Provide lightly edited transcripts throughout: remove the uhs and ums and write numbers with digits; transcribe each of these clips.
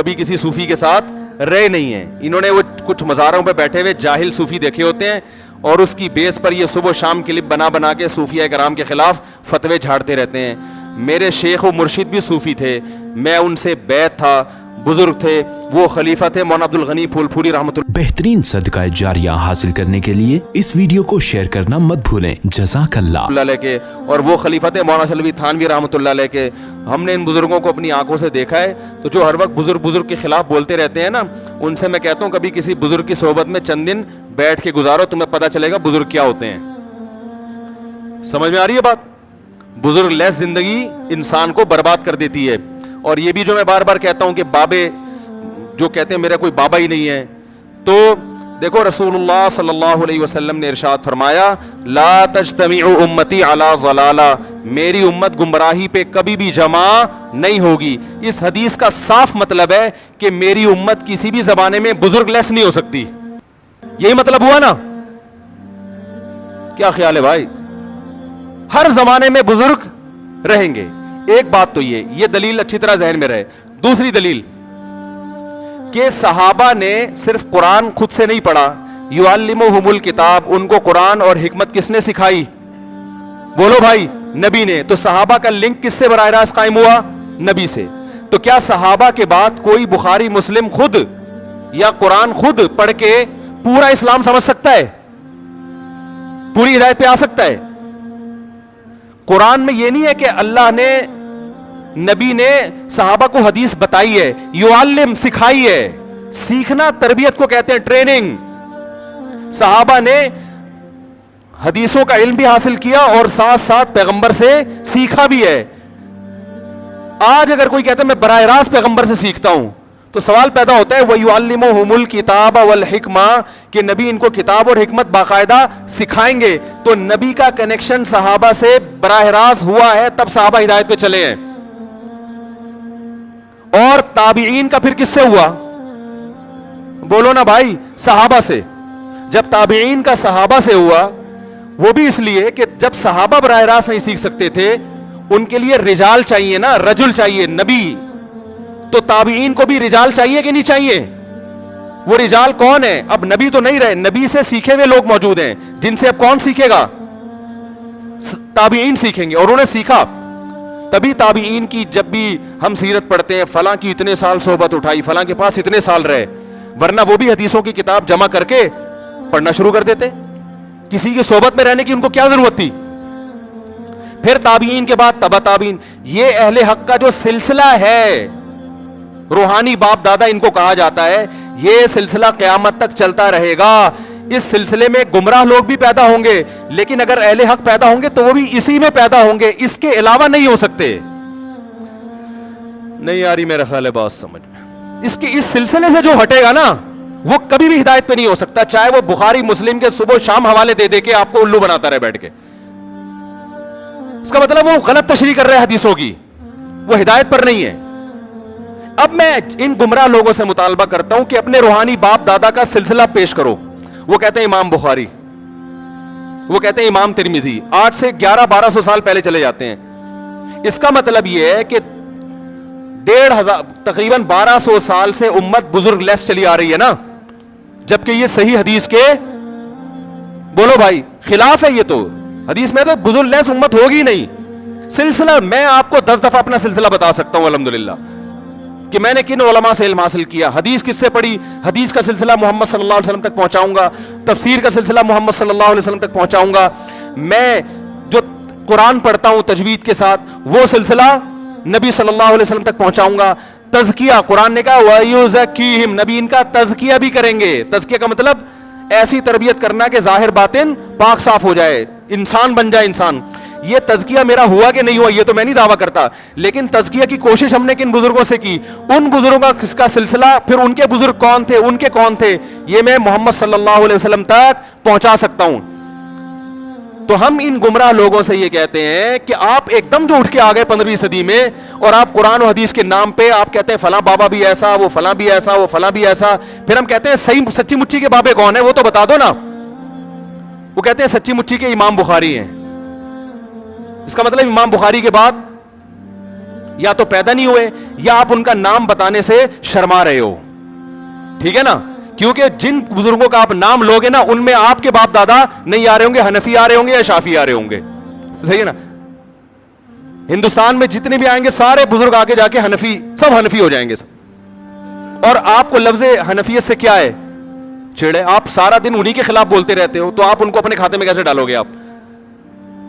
کبھی کسی صوفی کے ساتھ رہے نہیں ہیں. انہوں نے وہ کچھ مزاروں پہ بیٹھے ہوئے جاہل صوفی دیکھے ہوتے ہیں اور اس کی بیس پر یہ صبح و شام کلپ بنا بنا کے صوفیہ کرام کے خلاف فتوے جھاڑتے رہتے ہیں. میرے شیخ و مرشد بھی صوفی تھے, میں ان سے بیعت تھا, بزرگ تھے, وہ خلیفہ تھے مولانا عبد الغنی پھول پھوری رحمۃ اللہ. بہترین صدقہ جاریہ حاصل کرنے کے لیے اس ویڈیو کو شیئر کرنا مت بھولیں. جزاک اللہ علیہ کے, اور وہ خلیفہ تھے مولانا شلوی تھانوی رحمۃ اللہ علیہ کے. ہم نے ان بزرگوں کو اپنی آنکھوں سے دیکھا ہے. تو جو ہر وقت بزرگ کے خلاف بولتے رہتے ہیں نا, ان سے میں کہتا ہوں کبھی کسی بزرگ کی صحبت میں چند دن بیٹھ کے گزارو, تمہیں پتہ چلے گا بزرگ کیا ہوتے ہیں. سمجھ میں آ رہی ہے بات؟ بزرگ لیس زندگی انسان کو برباد کر دیتی ہے. اور یہ بھی جو میں بار بار کہتا ہوں کہ بابے جو کہتے ہیں میرا کوئی بابا ہی نہیں ہے, تو دیکھو رسول اللہ صلی اللہ علیہ وسلم نے ارشاد فرمایا لا تجتمع امتی علی ضلالہ, میری امت گمراہی پہ کبھی بھی جمع نہیں ہوگی. اس حدیث کا صاف مطلب ہے کہ میری امت کسی بھی زمانے میں بزرگ لیس نہیں ہو سکتی. یہی مطلب ہوا نا؟ کیا خیال ہے بھائی؟ ہر زمانے میں بزرگ رہیں گے. ایک بات تو یہ دلیل اچھی طرح ذہن میں رہے. دوسری دلیل کہ صحابہ نے صرف قرآن خود سے نہیں پڑھا, یعلمہم الکتاب, ان کو قرآن اور حکمت کس نے سکھائی؟ بولو بھائی, نبی نے. تو صحابہ کا لنک کس سے براہ راست قائم ہوا؟ نبی سے. تو کیا صحابہ کے بعد کوئی بخاری مسلم خود یا قرآن خود پڑھ کے پورا اسلام سمجھ سکتا ہے, پوری ہدایت پہ آ سکتا ہے؟ قرآن میں یہ نہیں ہے کہ اللہ نے, نبی نے صحابہ کو حدیث بتائی ہے, یعلم سکھائی ہے. سیکھنا تربیت کو کہتے ہیں, ٹریننگ. صحابہ نے حدیثوں کا علم بھی حاصل کیا اور ساتھ ساتھ پیغمبر سے سیکھا بھی ہے. آج اگر کوئی کہتا ہے میں براہ راست پیغمبر سے سیکھتا ہوں, تو سوال پیدا ہوتا ہے وَيُعَلِّمُهُمُ الْكِتَابَ وَالْحِكْمَةَ, کہ نبی ان کو کتاب اور حکمت باقاعدہ سکھائیں گے. تو نبی کا کنیکشن صحابہ سے براہ راست ہوا ہے, تب صحابہ ہدایت پہ چلے ہیں. اور تابعین کا پھر کس سے ہوا؟ بولو نا بھائی, صحابہ سے. جب تابعین کا صحابہ سے ہوا, وہ بھی اس لیے کہ جب صحابہ براہ راست نہیں سیکھ سکتے تھے, ان کے لیے رجال چاہیے نا, رجل چاہیے, نبی. تو تابعین کو بھی رجال چاہیے کہ نہیں چاہیے؟ وہ رجال کون ہے؟ اب نبی تو نہیں رہے, نبی سے سیکھے ہوئے لوگ موجود ہیں, جن سے اب کون سیکھے گا؟ تابعین سیکھیں گے. اور انہوں نے سیکھا. تبھی تابعین کی جب بھی ہم سیرت پڑھتے ہیں, فلاں کی اتنے سال صحبت اٹھائی, فلاں کے پاس اتنے سال رہے, ورنہ وہ بھی حدیثوں کی کتاب جمع کر کے پڑھنا شروع کر دیتے. کسی کی صحبت میں رہنے کی ان کو کیا ضرورت تھی؟ پھر تابعین کے بعد تبع تابعین. یہ اہل حق کا جو سلسلہ ہے, روحانی باپ دادا ان کو کہا جاتا ہے, یہ سلسلہ قیامت تک چلتا رہے گا. اس سلسلے میں گمراہ لوگ بھی پیدا ہوں گے, لیکن اگر اہل حق پیدا ہوں گے تو وہ بھی اسی میں پیدا ہوں گے, اس کے علاوہ نہیں ہو سکتے. نہیں آ رہی میرا خیال ہے بات سمجھ میں؟ اس سلسلے سے جو ہٹے گا نا, وہ کبھی بھی ہدایت پہ نہیں ہو سکتا, چاہے وہ بخاری مسلم کے صبح شام حوالے دے دے کے آپ کو الو بناتا رہے بیٹھ کے. اس کا مطلب وہ غلط تشریح کر رہے ہیں حدیثوں کی, وہ ہدایت پر نہیں ہے. اب میں ان گمراہ لوگوں سے مطالبہ کرتا ہوں کہ اپنے روحانی باپ دادا کا سلسلہ پیش کرو. وہ کہتے ہیں امام بخاری, وہ کہتے ہیں امام ترمذی, 8 سے 1100-1200 سال پہلے چلے جاتے ہیں. اس کا مطلب یہ ہے کہ 1500 تقریباً 1200 سال سے امت بزرگ لیس چلی آ رہی ہے نا, جبکہ یہ صحیح حدیث کے, بولو بھائی, خلاف ہے. یہ تو حدیث میں تو بزرگ لیس امت ہوگی نہیں. سلسلہ میں آپ کو 10 دفعہ اپنا سلسلہ بتا سکتا ہوں الحمدللہ, کہ میں نے کن علماء سے علم حاصل کیا, حدیث کس سے پڑھی, حدیث کا سلسلہ محمد صلی اللہ علیہ وسلم تک پہنچاؤں گا, تفسیر کا سلسلہ محمد صلی اللہ علیہ وسلم تک پہنچاؤں گا. میں جو قرآن پڑھتا ہوں تجوید کے ساتھ, وہ سلسلہ نبی صلی اللہ علیہ وسلم تک پہنچاؤں گا. تزکیہ, قرآن نے کہا وَيُزَكِّيهِمْ, نبی ان کا تزکیہ بھی کریں گے. تزکیہ کا مطلب ایسی تربیت کرنا کہ ظاہر باطن پاک صاف ہو جائے, انسان بن جائے انسان. یہ تزکیہ میرا ہوا کہ نہیں ہوا یہ تو میں نہیں دعویٰ کرتا, لیکن تزکیہ کی کوشش ہم نے کن بزرگوں سے کی, ان بزرگوں کا کس کا سلسلہ, پھر ان کے بزرگ کون تھے, ان کے کون تھے, یہ میں محمد صلی اللہ علیہ وسلم تک پہنچا سکتا ہوں. تو ہم ان گمراہ لوگوں سے یہ کہتے ہیں کہ آپ ایک دم جو اٹھ کے آ گئے 15ویں صدی میں, اور آپ قرآن و حدیث کے نام پہ آپ کہتے ہیں فلاں بابا بھی ایسا, وہ فلاں بھی ایسا, وہ فلاں بھی ایسا. پھر ہم کہتے ہیں صحیح سچی مچی کے بابے کون ہیں, وہ تو بتا دو نا. وہ کہتے ہیں سچی مچی کے امام بخاری ہیں. اس کا مطلب امام بخاری کے بعد یا تو پیدا نہیں ہوئے یا آپ ان کا نام بتانے سے شرما رہے ہو. ٹھیک ہے نا, کیونکہ جن بزرگوں کا آپ نام لوگے نا ان میں آپ کے باپ دادا نہیں آ رہے ہوں گے, حنفی آ رہے ہوں گے یا شافی آ رہے ہوں گے. صحیح ہے نا. ہندوستان میں جتنے بھی آئیں گے سارے بزرگ آگے جا کے حنفی, سب حنفی ہو جائیں گے سب. اور آپ کو لفظ حنفیت سے کیا ہے چھیڑے, آپ سارا دن انہی کے خلاف بولتے رہتے ہو, تو آپ ان کو اپنے کھاتے میں کیسے ڈالو گے آپ؟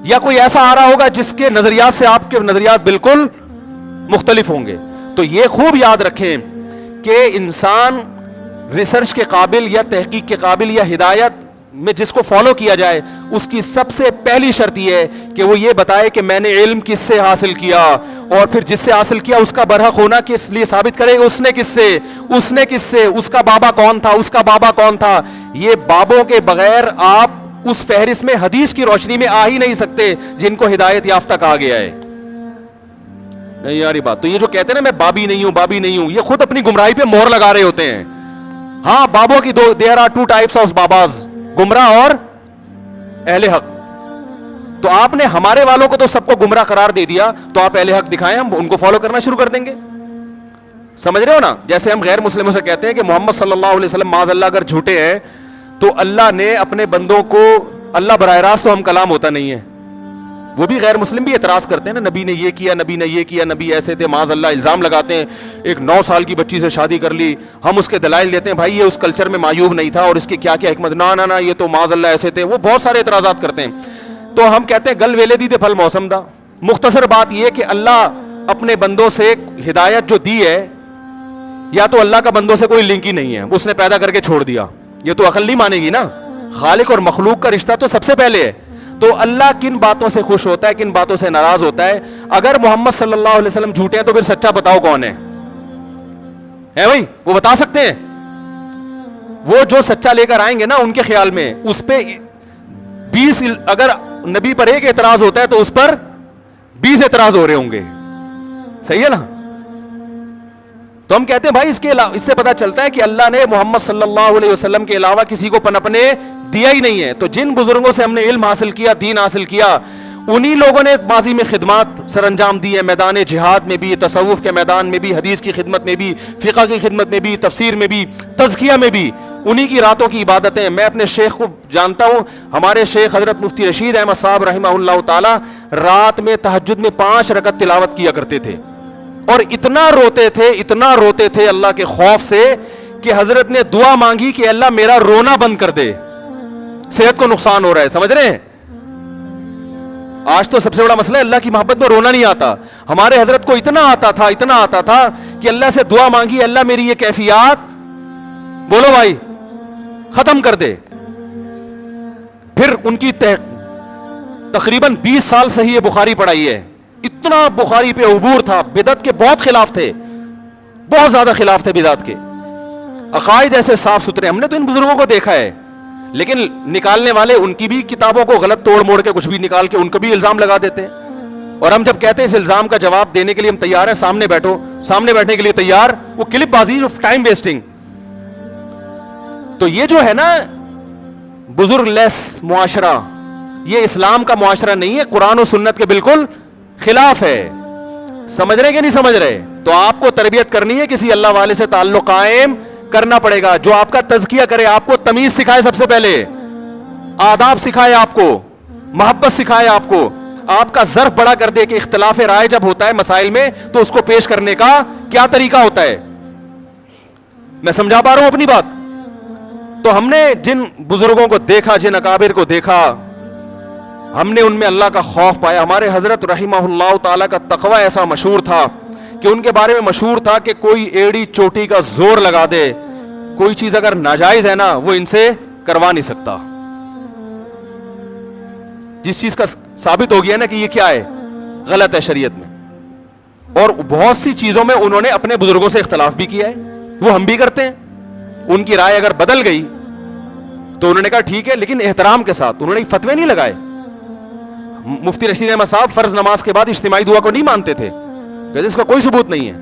یا کوئی ایسا آ رہا ہوگا جس کے نظریات سے آپ کے نظریات بالکل مختلف ہوں گے. تو یہ خوب یاد رکھیں کہ انسان ریسرچ کے قابل یا تحقیق کے قابل یا ہدایت میں جس کو فالو کیا جائے, اس کی سب سے پہلی شرط یہ ہے کہ وہ یہ بتائے کہ میں نے علم کس سے حاصل کیا, اور پھر جس سے حاصل کیا اس کا برحق ہونا کس لیے ثابت کرے اس نے کس سے, اس کا بابا کون تھا, اس کا بابا کون تھا. یہ بابوں کے بغیر آپ اس فہرست میں حدیث کی روشنی میں آ ہی نہیں سکتے جن کو ہدایت یافتہ کہا گیا ہے. نہیں یار یہ بات, تو یہ جو کہتے ہیں نا میں بابی نہیں ہوں, یہ خود اپنی گمراہی پہ مہر لگا رہے ہوتے ہیں. ہاں بابوں کی there are two types of باباز, گمراہ اور اہل حق. تو آپ نے ہمارے والوں کو تو سب کو گمراہ قرار دے دیا, تو آپ اہل حق دکھائیں, ہم ان کو فالو کرنا شروع کر دیں گے. سمجھ رہے ہو نا. جیسے ہم غیر مسلموں سے کہتے ہیں کہ محمد صلی اللہ علیہ وسلم معاذ اللہ اگر جھوٹے ہیں, تو اللہ نے اپنے بندوں کو, اللہ براہ راست تو ہم کلام ہوتا نہیں ہے, وہ بھی غیر مسلم بھی اعتراض کرتے ہیں نا, نبی نے یہ کیا, نبی نے یہ کیا, نبی ایسے تھے, معاذ اللہ الزام لگاتے ہیں, ایک 9 سال کی بچی سے شادی کر لی, ہم اس کے دلائل دیتے ہیں بھائی یہ اس کلچر میں معیوب نہیں تھا اور اس کی کیا کیا حکمت, نہ یہ تو معاذ اللہ ایسے تھے, وہ بہت سارے اعتراضات کرتے ہیں. تو ہم کہتے ہیں گل ویلے دی تے پھل موسم دا. مختصر بات یہ کہ اللہ اپنے بندوں سے ہدایت جو دی ہے, یا تو اللہ کا بندوں سے کوئی لنک ہی نہیں ہے, اس نے پیدا کر کے چھوڑ دیا, یہ تو عقل نہیں مانے گی نا. خالق اور مخلوق کا رشتہ تو سب سے پہلے ہے. تو اللہ کن باتوں سے خوش ہوتا ہے, کن باتوں سے ناراض ہوتا ہے. اگر محمد صلی اللہ علیہ وسلم جھوٹے ہیں تو پھر سچا بتاؤ کون ہے بھائی, وہ بتا سکتے ہیں. وہ جو سچا لے کر آئیں گے نا ان کے خیال میں, اس پہ 20, اگر نبی پر ایک اعتراض ہوتا ہے تو اس پر 20 اعتراض ہو رہے ہوں گے. صحیح ہے نا. تو ہم کہتے ہیں بھائی اس سے پتا چلتا ہے کہ اللہ نے محمد صلی اللہ علیہ وسلم کے علاوہ کسی کو پنپنے دیا ہی نہیں ہے. تو جن بزرگوں سے ہم نے علم حاصل کیا, دین حاصل کیا, انہی لوگوں نے ماضی میں خدمات سر انجام دی ہے, میدان جہاد میں بھی, تصوف کے میدان میں بھی, حدیث کی خدمت میں بھی, فقہ کی خدمت میں بھی, تفسیر میں بھی, تزکیہ میں بھی, انہی کی راتوں کی عبادتیں. میں اپنے شیخ کو جانتا ہوں, ہمارے شیخ حضرت مفتی رشید احمد صاحب رحمہ اللہ تعالی رات میں تہجد میں 5 رکعت تلاوت کیا کرتے تھے, اور اتنا روتے تھے اللہ کے خوف سے کہ حضرت نے دعا مانگی کہ اللہ میرا رونا بند کر دے, صحت کو نقصان ہو رہا ہے. سمجھ رہے ہیں. آج تو سب سے بڑا مسئلہ ہے اللہ کی محبت میں رونا نہیں آتا. ہمارے حضرت کو اتنا آتا تھا کہ اللہ سے دعا مانگی, اللہ میری یہ کیفیات بولو بھائی ختم کر دے. پھر ان کی تقریباً 20 سال صحیح بخاری پڑھائی ہے. اتنا بخاری پہ عبور تھا, بدعت کے بہت خلاف تھے, بہت زیادہ خلاف تھے بدعت کے. عقائد ایسے صاف ستھرے, ہم نے تو ان بزرگوں کو دیکھا ہے, لیکن نکالنے والے ان کی بھی کتابوں کو غلط توڑ موڑ کے کچھ بھی نکال کے ان کو بھی الزام لگا دیتے ہیں. اور ہم جب کہتے ہیں اس الزام کا جواب دینے کے لیے ہم تیار ہیں, سامنے بیٹھو, سامنے بیٹھنے کے لیے تیار, وہ کلپ بازی, ٹائم ویسٹنگ. تو یہ جو ہے نا بزرگ لیس معاشرہ, یہ اسلام کا معاشرہ نہیں ہے, قرآن و سنت کے بالکل خلاف ہے. سمجھ رہے کہ نہیں سمجھ رہے؟ تو آپ کو تربیت کرنی ہے, کسی اللہ والے سے تعلق قائم کرنا پڑے گا, جو آپ کا تزکیہ کرے, آپ کو تمیز سکھائے, سب سے پہلے آداب سکھائے, آپ کو محبت سکھائے, آپ کا ظرف بڑا کر دے کہ اختلاف رائے جب ہوتا ہے مسائل میں تو اس کو پیش کرنے کا کیا طریقہ ہوتا ہے. میں سمجھا پا رہا ہوں اپنی بات؟ تو ہم نے جن بزرگوں کو دیکھا, جن اکابر کو دیکھا, ہم نے ان میں اللہ کا خوف پایا. ہمارے حضرت رحمہ اللہ تعالیٰ کا تقوی ایسا مشہور تھا کہ ان کے بارے میں مشہور تھا کہ کوئی ایڑی چوٹی کا زور لگا دے, کوئی چیز اگر ناجائز ہے نا وہ ان سے کروا نہیں سکتا. جس چیز کا ثابت ہو گیا نا کہ یہ کیا ہے, غلط ہے شریعت میں. اور بہت سی چیزوں میں انہوں نے اپنے بزرگوں سے اختلاف بھی کیا ہے, وہ ہم بھی کرتے ہیں. ان کی رائے اگر بدل گئی تو انہوں نے کہا ٹھیک ہے, لیکن احترام کے ساتھ. انہوں نے فتوے نہیں لگائے. مفتی رشید احمد صاحب فرض نماز کے بعد اجتماعی دعا کو نہیں مانتے تھے, اس کا کوئی ثبوت نہیں ہے.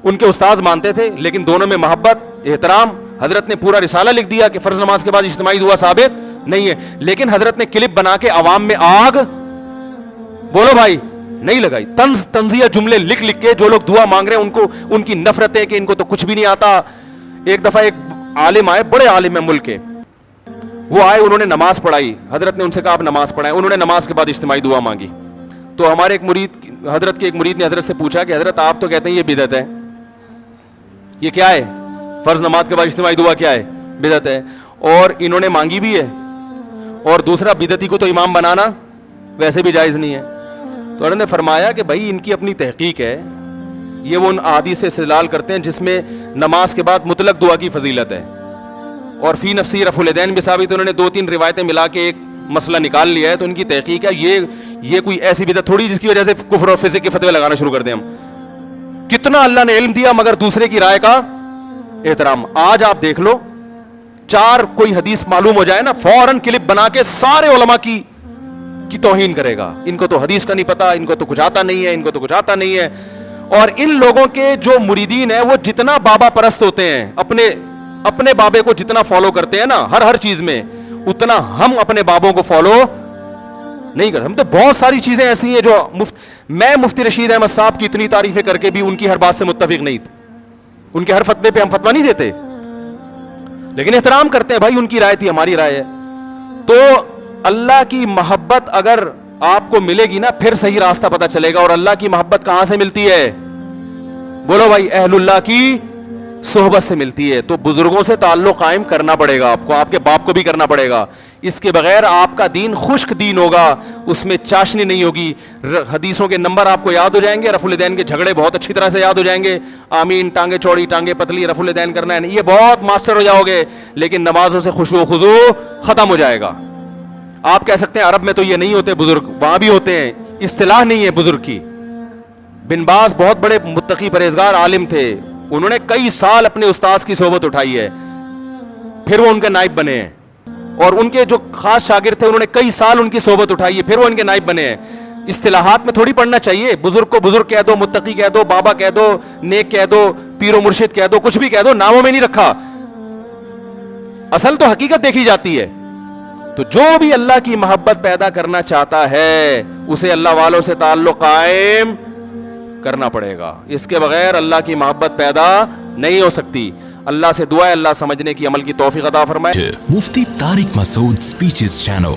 ان کے استاذ مانتے تھے, لیکن دونوں میں محبت, احترام. حضرت نے پورا رسالہ لکھ دیا کہ فرض نماز کے بعد اجتماعی دعا ثابت نہیں ہے, لیکن حضرت نے کلپ بنا کے عوام میں آگ بولو بھائی نہیں لگائی. تنزیہ جملے لکھ لکھ کے جو لوگ دعا مانگ رہے ہیں ان کو ان کی نفرتیں کہ ان کو تو کچھ بھی نہیں آتا. ایک دفعہ ایک عالم آئے, بڑے عالم ہیں ملک کے, وہ آئے, انہوں نے نماز پڑھائی. حضرت نے ان سے کہا آپ نماز پڑھائیں. انہوں نے نماز کے بعد اجتماعی دعا مانگی. تو ہمارے ایک مرید, حضرت کے ایک مرید نے حضرت سے پوچھا کہ حضرت آپ تو کہتے ہیں یہ بدعت ہے, یہ کیا ہے؟ فرض نماز کے بعد اجتماعی دعا کیا ہے؟ بدعت ہے. اور انہوں نے مانگی بھی ہے, اور دوسرا بدعتی کو تو امام بنانا ویسے بھی جائز نہیں ہے. تو انہوں نے فرمایا کہ بھائی ان کی اپنی تحقیق ہے, یہ وہ ان احادیث سے استدلال کرتے ہیں جس میں نماز کے بعد مطلق دعا کی فضیلت ہے, اور فی نفسی رفع الیدین بھی ثابت. انہوں نے 2-3 روایتیں ملا کے ایک مسئلہ نکال لیا ہے. تو ان کی تحقیق ہے, یہ کوئی ایسی بدعت تھوڑی جس کی وجہ سے کفر اور فسق کے فتوے لگانا شروع کر دیں ہم. کتنا اللہ نے علم دیا مگر دوسرے کی رائے کا احترام. آج آپ دیکھ لو, 4 کوئی حدیث معلوم ہو جائے نا, فوراً کلپ بنا کے سارے علماء کی توہین کرے گا. ان کو تو حدیث کا نہیں پتا, ان کو تو کچھ آتا نہیں ہے, ان کو تو کچھ آتا نہیں ہے. اور ان لوگوں کے جو مریدین ہیں وہ جتنا بابا پرست ہوتے ہیں, اپنے بابے کو جتنا فالو کرتے ہیں نا ہر چیز میں, اتنا ہم اپنے بابوں کو فالو نہیں کرتے. ہم تو بہت ساری چیزیں ایسی ہیں جو میں مفتی رشید احمد صاحب کی اتنی تعریفیں کر کے بھی ان کی ہر بات سے متفق نہیں تھے. ان کے ہر فتوے پہ ہم فتویٰ نہیں دیتے, لیکن احترام کرتے ہیں. بھائی ان کی رائے تھی, ہماری رائے ہے. تو اللہ کی محبت اگر آپ کو ملے گی نا, پھر صحیح راستہ پتہ چلے گا. اور اللہ کی محبت کہاں سے ملتی ہے؟ بولو بھائی, اہل اللہ کی صحبت سے ملتی ہے. تو بزرگوں سے تعلق قائم کرنا پڑے گا آپ کو, آپ کے باپ کو بھی کرنا پڑے گا. اس کے بغیر آپ کا دین خشک دین ہوگا, اس میں چاشنی نہیں ہوگی. حدیثوں کے نمبر آپ کو یاد ہو جائیں گے, رفع الیدین کے جھگڑے بہت اچھی طرح سے یاد ہو جائیں گے. آمین, ٹانگیں چوڑی ٹانگیں پتلی, رفع الیدین کرنا ہے, یہ بہت ماسٹر ہو جاؤ گے. لیکن نمازوں سے خشوع و خضوع ختم ہو جائے گا. آپ کہہ سکتے ہیں عرب میں تو یہ نہیں ہوتے بزرگ, وہاں بھی ہوتے ہیں, اصطلاح نہیں ہے بزرگ کی. بن باز بہت بڑے متقی پرہیزگار عالم تھے, انہوں نے کئی سال اپنے استاذ کی صحبت اٹھائی ہے, پھر وہ ان کے نائب بنے ہیں. اور ان کے جو خاص شاگرد تھے انہوں نے کئی سال ان کی صحبت اٹھائی ہے, پھر وہ ان کے نائب بنے ہیں. اصطلاحات میں تھوڑی پڑھنا چاہیے. بزرگ کو بزرگ کہہ دو, متقی کہہ دو, بابا کہہ دو, نیک کہہ دو, پیر و مرشد کہہ دو, کچھ بھی کہہ دو, ناموں میں نہیں رکھا. اصل تو حقیقت دیکھی جاتی ہے. تو جو بھی اللہ کی محبت پیدا کرنا چاہتا ہے اسے اللہ والوں سے تعلق قائم کرنا پڑے گا. اس کے بغیر اللہ کی محبت پیدا نہیں ہو سکتی. اللہ سے دعا ہے اللہ سمجھنے کی عمل کی توفیق عطا فرمائے. مفتی طارق مسعود اسپیچز چینل.